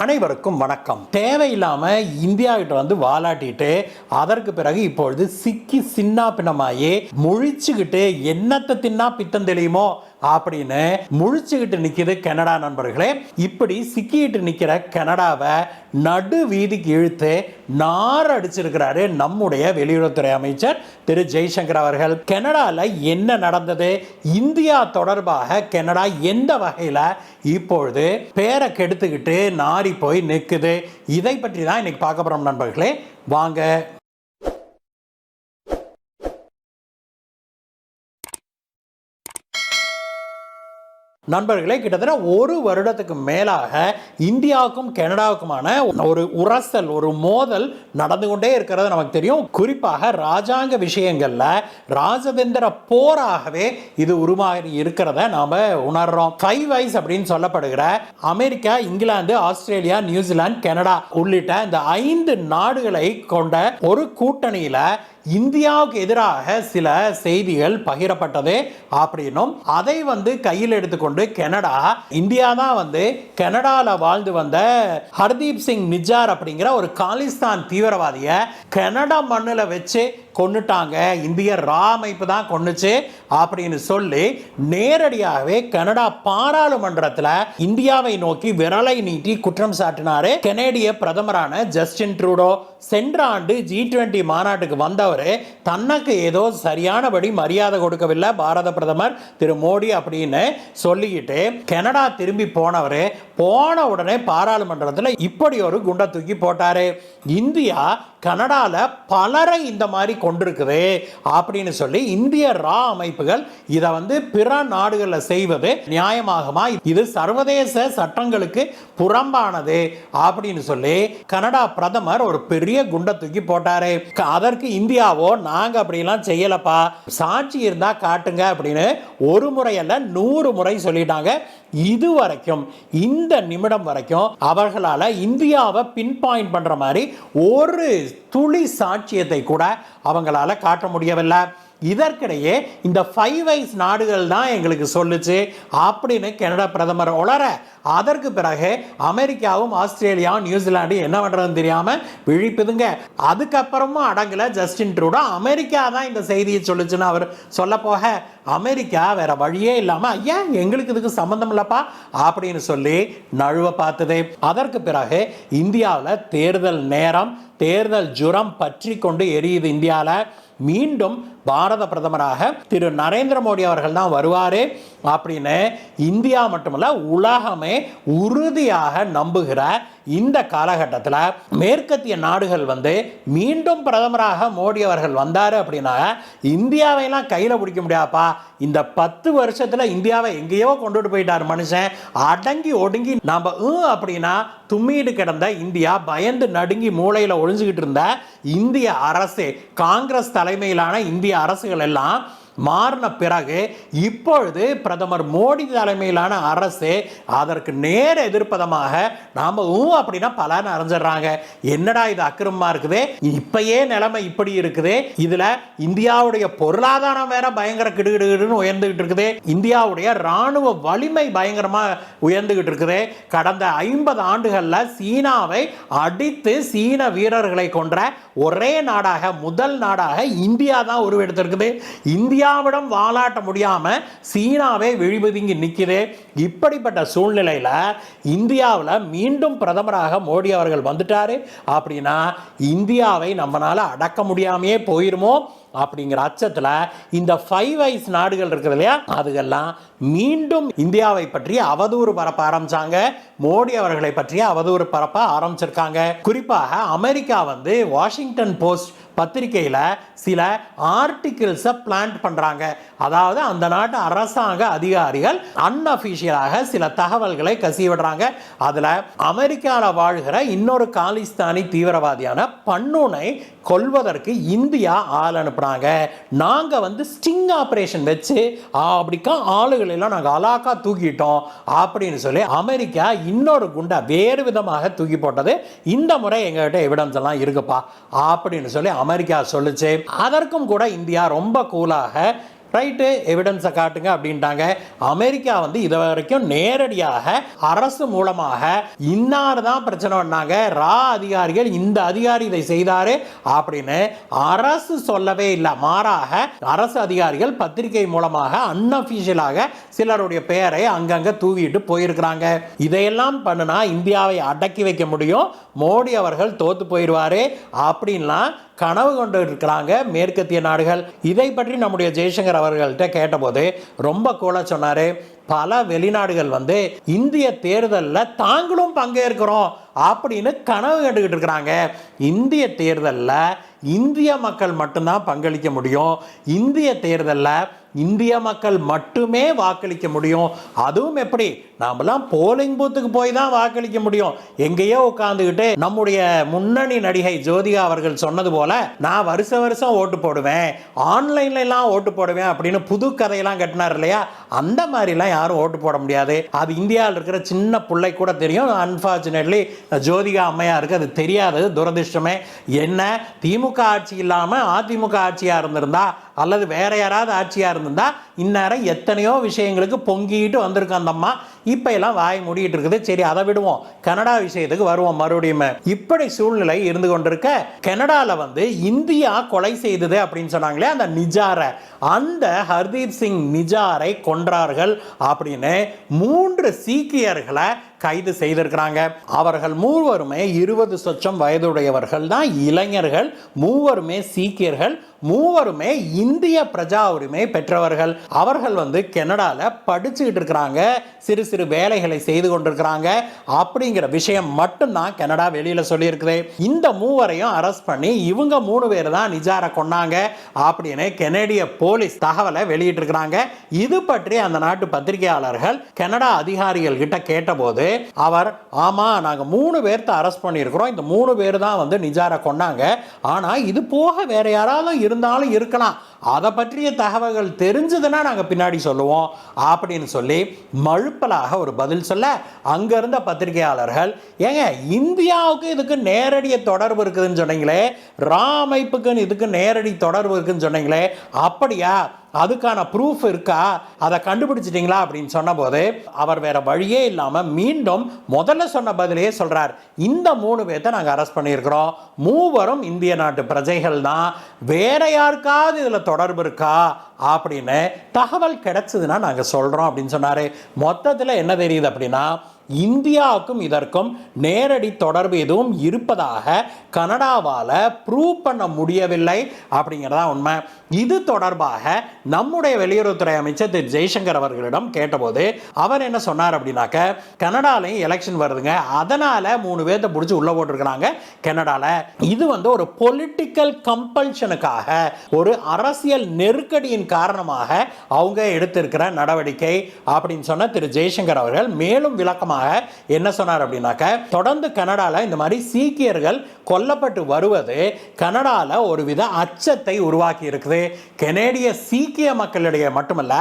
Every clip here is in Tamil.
அனைவருக்கும் வணக்கம். தேவையில்லாம இந்தியா கிட்ட வந்து வாலாட்டிட்டு அதற்கு பிறகு இப்பொழுது சிக்கி சின்ன பின்னமாயி முழிச்சுக்கிட்டு என்னத்தை தின்னா பித்தம் தெளியுமோ அப்படின்னு முழிச்சுக்கிட்டு நிக்குது கனடா நண்பர்களே. இப்படி சிக்கிட்டு நிக்கிற கனடாவை நடு வீதிக்கு இழுத்து நார் அடிச்சிருக்கிறாரு நம்முடைய வெளியுறவுத்துறை அமைச்சர் திரு ஜெய்சங்கர் அவர்கள். கனடால என்ன நடந்தது, இந்தியா தொடர்பாக கனடா எந்த வகையில இப்பொழுது பேரை கெடுத்துக்கிட்டு நாரி போய் நிற்குது, இதை பற்றி தான் இன்னைக்கு பார்க்க போறோம் நண்பர்களே. வாங்க. நண்பர்களே, கிட்டத்தட்ட ஒரு வருடத்துக்கு மேலாக இந்தியாவுக்கும் கனடாவுக்குமான ஒரு உரசல், ஒரு மோதல் நடந்து கொண்டே இருக்கிறது நமக்கு தெரியும். குறிப்பாக ராஜாங்க விஷயங்கள்ல ராஜதந்திர போராகவே இது உருமாறி இருக்கிறத நாம உணர்றோம். 5 ஐஸ் அப்படின்னு சொல்லப்படுகிற America, England, Australia, New Zealand, Canada உள்ளிட்ட இந்த 5 நாடுகளை கொண்ட ஒரு கூட்டணியில இந்தியாவுக்கு எதிராக சில செய்திகள் பகிரப்பட்டது அப்படின்னும் அதை வந்து கையில் எடுத்துக்கொண்டு கனடா, இந்தியா தான் கனடால வாழ்ந்து வந்த ஹர்தீப் சிங் நிஜார் அப்படிங்கிற ஒரு காலிஸ்தான் தீவிரவாதியை கனடா மண்ணில் வச்சு கொன்னுட்டாங்க, இந்திய ரா அமைப்பு தான் கொன்னுச்சு அப்படின்னு சொல்லி நேரடியாகவே கனடா பாராளுமன்றத்தில் இந்தியாவை நோக்கி விரலை நீட்டி குற்றம் சாட்டினாரு கனேடிய பிரதமரான ஜஸ்டின் ட்ரூடோ. சென்ற ஆண்டு G20 மாநாட்டுக்கு வந்தவர் தனக்கு ஏதோ சரியானபடி மரியாதை கொடுக்கவில்லை பாரத பிரதமர் திரு மோடி அப்படின்னு சொல்லிக்கிட்டு கனடா திரும்பி போனவர் போன உடனே பாராளுமன்றத்தில் இப்படி ஒரு குண்டை தூக்கி போட்டாரு. இந்தியா கனடால பலரை இந்த மாதிரி கொண்டிருக்குது அப்படின்னு சொல்லி இந்திய ரா அமைப்புகள் இதை பிற நாடுகளில் செய்வது நியாயமாகுமா, இது சர்வதேச சட்டங்களுக்கு புறம்பானது அப்படின்னு சொல்லி கனடா பிரதமர் ஒரு பெரிய குண்டை தூக்கி போட்டாரு. அதற்கு இந்தியாவோ நாங்க அப்படிலாம் செய்யலப்பா, சாட்சி இருந்தா காட்டுங்க அப்படின்னு ஒரு முறை அல்ல 100 முறை சொல்லிட்டாங்க. இதுவரைக்கும் இந்த நிமிடம் வரைக்கும் அவர்களால் இந்தியாவை பின் பாயிண்ட் பண்ற மாதிரி ஒரு துளி சாட்சியத்தை கூட அவங்களால காட்ட முடியவில்லை. இதற்கிடையே இந்த 5 ஐஸ் நாடுகள் தான் எங்களுக்கு சொல்லுச்சு அப்படின்னு கனடா பிரதமர் உளர, அதற்கு பிறகு அமெரிக்காவும் ஆஸ்திரேலியாவும் நியூசிலாண்டும் என்ன பண்றதுன்னு தெரியாம விழிப்புதுங்க. அதுக்கப்புறமும் அடங்கல ஜஸ்டின் ட்ரூடோ, அமெரிக்கா தான் இந்த செய்தியை சொல்லுச்சுன்னு அவர் சொல்ல போக அமெரிக்கா வேற வழியே இல்லாம ஐயா எங்களுக்கு இதுக்கு சம்பந்தம் இல்லப்பா அப்படின்னு சொல்லி நழுவ பார்த்தது. அதற்கு பிறகு இந்தியாவில் தேர்தல் நேரம், தேர்தல் ஜுரம் பற்றி கொண்டு எரியுது. இந்தியாவில் மீண்டும் பாரத பிரதமராக திரு நரேந்திர மோடி அவர்கள் தான் வருவாரு அப்படின்னு இந்தியா மட்டுமல்ல உலகமே உறுதியாக நம்புகிற இந்த காலகட்டத்தில் மேற்கத்திய நாடுகள் மீண்டும் பிரதமராக மோடி அவர்கள் வந்தாரு அப்படின்னா இந்தியாவையெல்லாம் கையில் பிடிக்க முடியாப்பா, இந்த 10 வருஷத்துல இந்தியாவை எங்கேயோ கொண்டுட்டு போயிட்டார் மனுஷன், அடங்கி ஒடுங்கி நாம அப்படின்னா தும்மிட்டு கிடந்த இந்தியா, பயந்து நடுங்கி மூளையில் ஒழிஞ்சுக்கிட்டு இருந்த இந்திய அரசு, காங்கிரஸ் தலைமையிலான இந்திய அரசுகள் எல்லாம் மாறின பிறகு இப்பொழுது பிரதமர் மோடி தலைமையிலான அரசு அதற்கு நேர எதிர்ப்பதமாக நாம அப்படின்னா பலன்னு அறிஞ்சிடறாங்க. என்னடா இது அக்கிரமமா இருக்குது, இப்பயே நிலைமை இப்படி இருக்குது, இதுல இந்தியாவுடைய பொருளாதாரம் வேற பயங்கர கிடுகிடுன்னு உயர்ந்துகிட்டு இருக்குது, இந்தியாவுடைய ராணுவ வலிமை பயங்கரமா உயர்ந்துகிட்டு இருக்குது. கடந்த 50 ஆண்டுகள்ல சீனாவை அடித்து சீன வீரர்களை கொன்ற ஒரே நாடாக, முதல் நாடாக இந்தியா தான் உருவெடுத்திருக்குது. இந்தியாவிடம் வாலாட்ட முடியாம சீனாவே விழிபதுங்கி நிக்குது. இப்படிப்பட்ட சூழ்நிலையில இந்தியாவில் மீண்டும் பிரதமராக மோடி அவர்கள் வந்துட்டாரு அப்படின்னா இந்தியாவை நம்மளால அடக்க முடியாமையே போயிருமோ அப்படிங்கிற அச்சத்தில் இந்த 5 ஐஸ் நாடுகள் இருக்குது இல்லையா, அதுகெல்லாம் மீண்டும் இந்தியாவை பற்றி அவதூறு பரப்ப ஆரம்பிச்சாங்க, மோடி அவர்களை பற்றி அவதூறு பரப்ப ஆரம்பிச்சிருக்காங்க. குறிப்பாக அமெரிக்கா வாஷிங்டன் போஸ்ட் பத்திரிகையில் சில ஆர்டிகிள்ஸை பிளான்ட் பண்றாங்க. அதாவது அந்த நாட்டு அரசாங்க அதிகாரிகள் அன்அஃபிஷியலாக சில தகவல்களை கசிவிடுறாங்க. அதுல அமெரிக்காவில் வாழ்கிற இன்னொரு காலிஸ்தானி தீவிரவாதியான பன்னூனை கொல்வதற்கு இந்தியா ஆள் அனுப்புறாங்க. நாங்க ஸ்டிங் ஆபரேஷன் வச்சு அப்படிக்கா ஆளுகள் எல்லாம் நாங்க அலாக்கா தூக்கிட்டோம் அப்படின்னு சொல்லி அமெரிக்கா இன்னொரு குண்டை வேறு விதமாக தூக்கி போட்டது. இந்த முறை எங்ககிட்ட எவிடன்ஸ் எல்லாம் இருக்குப்பா அப்படின்னு சொல்லி அமெரிக்கா சொல்லுச்சு. அதற்கும் கூட இந்தியா ரொம்ப கூலாக ரைட்டு, எவிடன்ஸை காட்டுங்க அப்படின்ட்டாங்க. அமெரிக்கா வந்து இது வரைக்கும் நேரடியாக அரசு மூலமாக இன்னார் தான் பிரச்சனை பண்ணாங்க, அதிகாரிகள் இந்த அதிகாரி இதை செய்தாரு அப்படின்னு அரசு சொல்லவே இல்லை. மாறாக அரசு அதிகாரிகள் பத்திரிகை மூலமாக அன்அபிஷியலாக சிலருடைய பெயரை அங்கங்க தூவிட்டு போயிருக்கிறாங்க. இதையெல்லாம் பண்ணுனா இந்தியாவை அடக்கி வைக்க முடியும், மோடி அவர்கள் தோத்து போயிடுவாரு அப்படின்லாம் கனவு கொண்டு இருக்கிறாங்க மேற்கத்திய நாடுகள். இதை பற்றி நம்முடைய ஜெய்சங்கர் அவர்கள்ட்ட கேட்டபோது ரொம்ப கூலா சொன்னாரு, பல வெளிநாடுகள் வந்து இந்திய தேர்தலில் தாங்களும் பங்கேற்கிறோம் அப்படின்னு கனவு கண்டுகிட்டு இருக்கிறாங்க. இந்திய தேர்தலில் இந்திய மக்கள் மட்டும்தான் பங்களிக்க முடியும், இந்திய தேர்தலில் இந்திய மக்கள் மட்டுமே வாக்களிக்க முடியும். அதுவும் எப்படி, நாமெல்லாம் போலிங் பூத்துக்கு போய் தான் வாக்களிக்க முடியும். எங்கேயோ உட்காந்துக்கிட்டு நம்முடைய முன்னணி நடிகை ஜோதிகா அவர்கள் சொன்னது போல நான் வருஷம் ஓட்டு போடுவேன், ஆன்லைன்ல எல்லாம் ஓட்டு போடுவேன் அப்படின்னு புது கதையெல்லாம் கட்டினார் இல்லையா, அந்த மாதிரிலாம் யாரும் ஓட்டு போட முடியாது. அது இந்தியாவில் இருக்கிற சின்ன பிள்ளை கூட தெரியும். அன்பார்ச்சுனேட்லி ஜோதிகா அம்மையாருக்கு அது தெரியாதது துரதிருஷ்டமே. என்ன திமுக ஆட்சி இல்லாமல் அதிமுக ஆட்சியாக இருந்திருந்தா அல்லது வேற யாராவது ஆட்சியாக இருந்திருந்தா இந்நேரம் எத்தனையோ விஷயங்களுக்கு பொங்கிட்டு வந்திருக்கோம் அந்த அம்மா. இப்போ எல்லாம் வாய் மூடிட்டு இருக்குது. சரி, அதை விடுவோம், கனடா விஷயத்துக்கு வருவோம் மறுபடியும். இப்படி சூழ்நிலை இருந்து கொண்டிருக்க கனடாவில் வந்து இந்தியா கொலை செய்தது அப்படின்னு சொன்னாங்களே அந்த நிஜாரை, அந்த ஹர்தீப் சிங் நிஜாரை கொன்றார்கள் அப்படின்னு 3 சீக்கியர்களை கைது செய்திருக்கிறாங்க. அவர்கள் மூவருமே 20 சொச்சம் வயதுடையவர்கள் தான், இளைஞர்கள், மூவருமே சீக்கியர்கள், மூவருமே இந்திய பிரஜா உரிமை பெற்றவர்கள். அவர்கள் வந்து கனடால படிச்சுக்கிட்டு இருக்கிறாங்க, சிறு சிறு வேலைகளை செய்து கொண்டிருக்கிறாங்க அப்படிங்கிற விஷயம் மட்டும்தான் கனடா வெளியில சொல்லி இருக்குது. இந்த மூவரையும் அரெஸ்ட் பண்ணி இவங்க 3 பேர் தான் நிஜாரை கொண்டாங்க அப்படின்னு கனடிய போலீஸ் தகவலை வெளியிட்டு இருக்கிறாங்க. இது பற்றி அந்த நாட்டு பத்திரிகையாளர்கள் கனடா அதிகாரிகள் கிட்ட கேட்டபோது அவர், ஆமா நாங்க 3 பேர்த்த அரெஸ்ட் பண்ணியிருக்கிறோம், இந்த 3 பேர் தான் வந்து நிஜாரை கொண்டாங்க, ஆனா இது போக வேற யாராலும் இருந்தாலும் இருக்கலாம், அதை பற்றிய தகவல்கள் தெரிஞ்சதுன்னா நாங்க பின்னாடி சொல்லுவோம் அப்படின்னு சொல்லி மழுப்பலாக ஒரு பதில் சொல்ல, அங்க இருந்த பத்திரிகையாளர்கள், ஏங்க இந்தியாவுக்கு இதுக்கு நேரடி தொடர்பு இருக்குதுன்னு சொன்னீங்களே, அமைப்புக்கு இதுக்கு நேரடி தொடர்பு இருக்குன்னு சொன்னீங்களே, அப்படியா, அதுக்கான ப்ரூஃப் இருக்கா, அதை கண்டுபிடிச்சிட்டீங்களா அப்படின்னு சொன்ன போது அவர் வேற வழியே இல்லாம மீண்டும் முதல்ல சொன்ன பதிலே சொல்றார், இந்த 3 பேர்த்த நாங்க அரெஸ்ட் பண்ணியிருக்கிறோம், மூவரும் இந்திய நாட்டு பிரஜைகள் தான், வேற யாருக்காவது இதுல தொடர்பு இருக்கா அப்படின்னு தகவல் கிடைச்சதுன்னா நாங்க சொல்றோம் அப்படின்னு சொன்னாரு. மொத்தத்தில் என்ன தெரியுது அப்படின்னா, இந்தியாவுக்கும் இதற்கும் நேரடி தொடர்பு எதுவும் இருப்பதாக கனடாவால் ப்ரூவ் பண்ண முடியவில்லை அப்படிங்கிறதா உண்மை. இது தொடர்பாக நம்முடைய வெளியுறவுத்துறை அமைச்சர் திரு ஜெய்சங்கர் அவர்களிடம் கேட்டபோது அவர் என்ன சொன்னார் அப்படின்னாக்க, கனடாலையும் எலெக்ஷன் வருதுங்க, அதனால 3 பேர்த்த பிடிச்சி உள்ள போட்டிருக்கிறாங்க கனடால, இது வந்து ஒரு பொலிட்டிக்கல் கம்பல்ஷனுக்காக, ஒரு அரசியல் நெருக்கடியின் காரணமாக அவங்க எடுத்திருக்கிற நடவடிக்கை அப்படின்னு சொன்ன திரு ஜெய்சங்கர் அவர்கள் மேலும் விளக்கமாக என்ன சொன்னார் அப்படின்னாக்க, தொடர்ந்து கனடால இந்த மாதிரி சீக்கியர்கள் கொல்லப்பட்டு வருவது கனடால ஒருவித அச்சத்தை உருவாக்கி இருக்குது. கனேடிய சீக்கிய மக்களிடையே மட்டுமல்ல,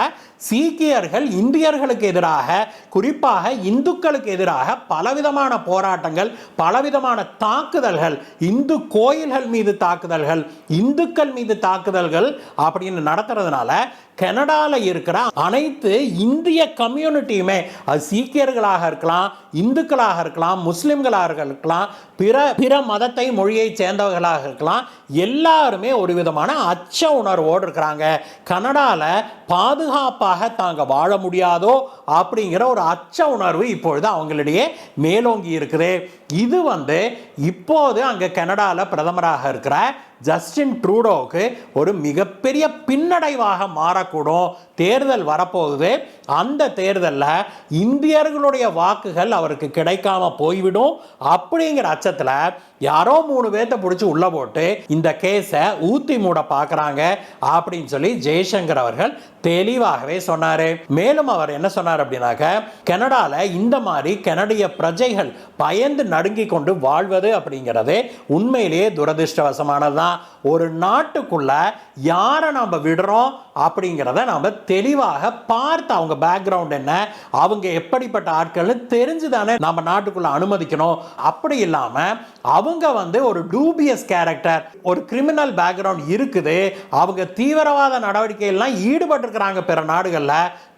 சீக்கியர்கள் இந்தியர்களுக்கு எதிராக, குறிப்பாக இந்துக்களுக்கு எதிராக பலவிதமான போராட்டங்கள், பலவிதமான தாக்குதல்கள், இந்து கோயில்கள் மீது தாக்குதல்கள், இந்துக்கள் மீது தாக்குதல்கள் அப்படின்னு நடத்துறதுனால கனடால இருக்கிற அனைத்து இந்திய கம்யூனிட்டியுமே, அது சீக்கியர்களாக இருக்கலாம், இந்துக்களாக இருக்கலாம், முஸ்லிம்களாக இருக்கலாம், பிற மதத்தை மொழியை சேர்ந்தவர்களாக இருக்கலாம், எல்லாருமே ஒரு விதமான அச்ச உணர்வோடு இருக்கிறாங்க. கனடால பாதுகாப்பாக தாங்க வாழ முடியாதோ அப்படிங்கிற ஒரு அச்ச உணர்வு இப்பொழுது அவங்களிடையே மேலோங்கி இருக்குது. இது வந்து இப்போது அங்க கனடால பிரதமராக இருக்கிற ஜஸ்டின் ட்ரூடோவுக்கு ஒரு மிகப்பெரிய பின்னடைவாக மாறக்கூடும். தேர்தல் வரப்போகுது, அந்த தேர்தலில் இந்தியர்களுடைய வாக்குகள் அவருக்கு கிடைக்காம போய்விடும் அப்படிங்கிற அச்சத்தில் யாரோ 3 பேர்த்த பிடிச்சி உள்ள போட்டு இந்த கேஸை ஊத்தி மூட பார்க்குறாங்க அப்படின்னு சொல்லி ஜெய்சங்கர் அவர்கள் தெளிவாகவே சொன்னார். மேலும் அவர் என்ன சொன்னார் அப்படின்னாக்க, கனடால இந்த மாதிரி கனடிய பிரஜைகள் பயந்து நடுங்கி கொண்டு வாழ்வது அப்படிங்கிறது உண்மையிலேயே துரதிருஷ்டவசமானது தான். ஒரு நாட்டுக்குள்ள யாரை நம்ம விடுறோம் அப்படிங்கிறத நம்ம தெளிவாக பார்த்து அவங்க அவங்க பேக்ரவுண்ட் என்ன, அவங்க எப்படிப்பட்ட ஆட்கள்னு தெரிஞ்சு தானே நம்ம நாட்டுக்குள்ள அனுமதிக்கணும். அப்படி இல்லாம அவங்க வந்து ஒரு டூபியஸ் கேரக்டர், ஒரு கிரிமினல் பேக்ரவுண்ட் இருக்குது, அவங்க தீவிரவாத நடவடிக்கைகள்லாம் ஈடுபட்டிருக்கிறாங்க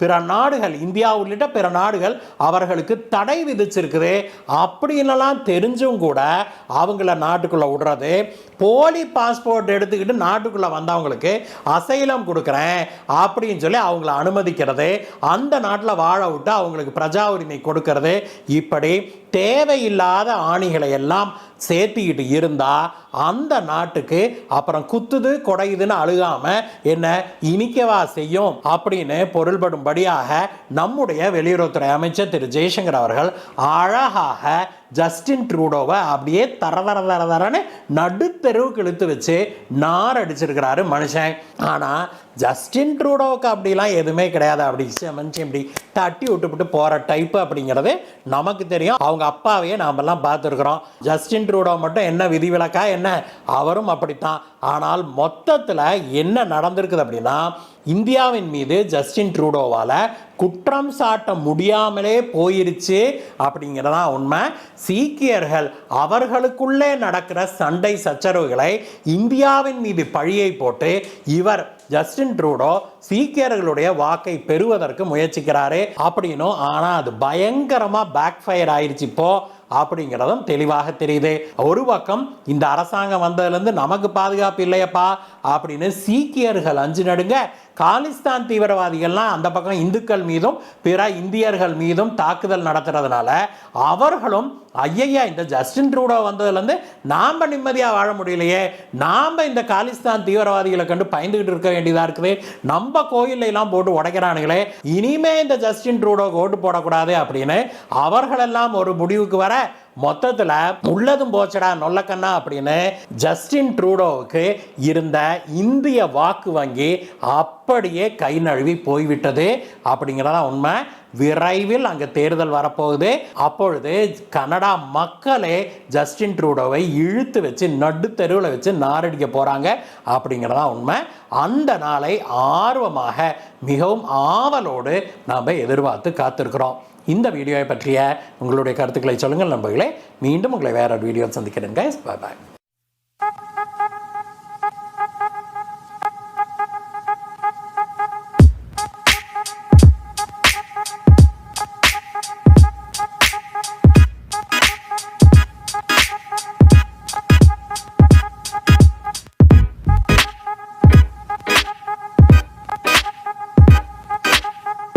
பிற நாடுகள் இந்தியா உள்ளிட்ட பிற நாடுகள் அவர்களுக்கு தடை விதிச்சிருக்குது அப்படின்னுலாம் தெரிஞ்சும் கூட அவங்கள நாட்டுக்குள்ள விடுறது, போலி பாஸ்போர்ட் எடுத்துக்கிட்டு நாட்டுக்குள்ள வந்தவங்களுக்கு அசைலம் கொடுக்குறேன் அப்படின்னு சொல்லி அவங்கள அனுமதிக்கிறது, அந்த நாட்டில் வாழ விட்டு அவங்களுக்கு பிரஜா உரிமை கொடுக்கிறது, இப்படி தேவையில்லாத ஆணிகளை எல்லாம் சேர்த்திக்கிட்டு இருந்தா அந்த நாட்டுக்கு அப்புறம் குத்துது கொடையுதுன்னு அழுகாம என்ன இனிக்கவா செய்யும் அப்படின்னு பொருள்படும்படியாக நம்முடைய வெளியுறவுத்துறை அமைச்சர் திரு ஜெய்சங்கர் அவர்கள் அழகாக ஜஸ்டின் ட்ரூடோவை அப்படியே தரன்னு நடுத்தெருவுக்கு இழுத்து வச்சு நார் அடிச்சிருக்கிறாரு மனுஷன். ஆனால் ஜஸ்டின் ட்ரூடோவுக்கு அப்படிலாம் எதுவுமே கிடையாது. அப்படி மனுஷன் இப்படி தட்டி விட்டுவிட்டு போகிற டைப்பு அப்படிங்கிறது நமக்கு தெரியும். அவங்க அப்பாவையே நாமெல்லாம் பார்த்துருக்குறோம். ஜஸ்டின் ட்ரூடோ மட்டும் என்ன விதிவிலக்கா என்ன, அவரும் அப்படித்தான். ஆனால் மொத்தத்தில் என்ன நடந்திருக்குது அப்படின்னா, இந்தியாவின் மீது ஜஸ்டின் ட்ரூடோவால் குற்றம் சாட்ட முடியாமலே போயிருச்சு அப்படிங்கிறதா உண்மை. சீக்கியர்கள் அவர்களுக்குள்ளே நடக்கிற சண்டை சச்சரவுகளை இந்தியாவின் மீது பழியை போட்டு இவர் ஜஸ்டின் ட்ரூடோ சீக்கியர்களுடைய வாக்கை பெறுவதற்கு முயற்சிக்கிறாரு அப்படின்னும், ஆனால் அது பயங்கரமாக பேக் ஃபயர் ஆயிடுச்சு இப்போ அப்படிங்கிறதும் தெளிவாக தெரியுது. ஒரு பக்கம் இந்த அரசாங்கம் வந்ததுலேருந்து நமக்கு பாதுகாப்பு இல்லையப்பா அப்படின்னு சீக்கியர்கள் அஞ்சு நடுங்க, காலிஸ்தான் தீவிரவாதிகள்லாம் அந்த பக்கம் இந்துக்கள் மீதும் பிற இந்தியர்கள் மீதும் தாக்குதல் நடத்துறதுனால அவர்களும் ஐயா இந்த ஜஸ்டின் ட்ரூடோ வந்ததுலேருந்து நாம் நிம்மதியாக வாழ முடியலையே, நாம் இந்த காலிஸ்தான் தீவிரவாதிகளை கண்டு பயந்துகிட்டு இருக்க வேண்டியதாக இருக்குது, நம்ம கோயிலெல்லாம் போட்டு உடைக்கிறானுங்களே, இனிமே இந்த ஜஸ்டின் ட்ரூடோக்கு ஓட்டு போடக்கூடாது அப்படின்னு அவர்களெல்லாம் ஒரு முடிவுக்கு வர மொத்தத்தில் உள்ளதும் போச்சடா நொல்லக்கண்ணா அப்படின்னு ஜஸ்டின் ட்ரூடோவுக்கு இருந்த இந்திய வாக்கு வங்கி அப்படியே கை நழுவி போய்விட்டது அப்படிங்கிறதா உண்மை. விரைவில் அங்கே தேர்தல் வரப்போகுது. அப்பொழுது கனடா மக்களே ஜஸ்டின் ட்ரூடோவை இழுத்து வச்சு நடுத்தெருவில் வச்சு நாரடிக்க போகிறாங்க அப்படிங்கிறதா உண்மை. அந்த நாளை ஆர்வமாக மிகவும் ஆவலோடு நாம் எதிர்பார்த்து காத்திருக்கிறோம். இந்த வீடியோவை பற்றிய உங்களுடைய கருத்துக்களை சொல்லுங்கள் நண்பர்களே. மீண்டும் உங்களை வேற ஒரு வீடியோ சந்திக்கிறேன். பாய் பாய்.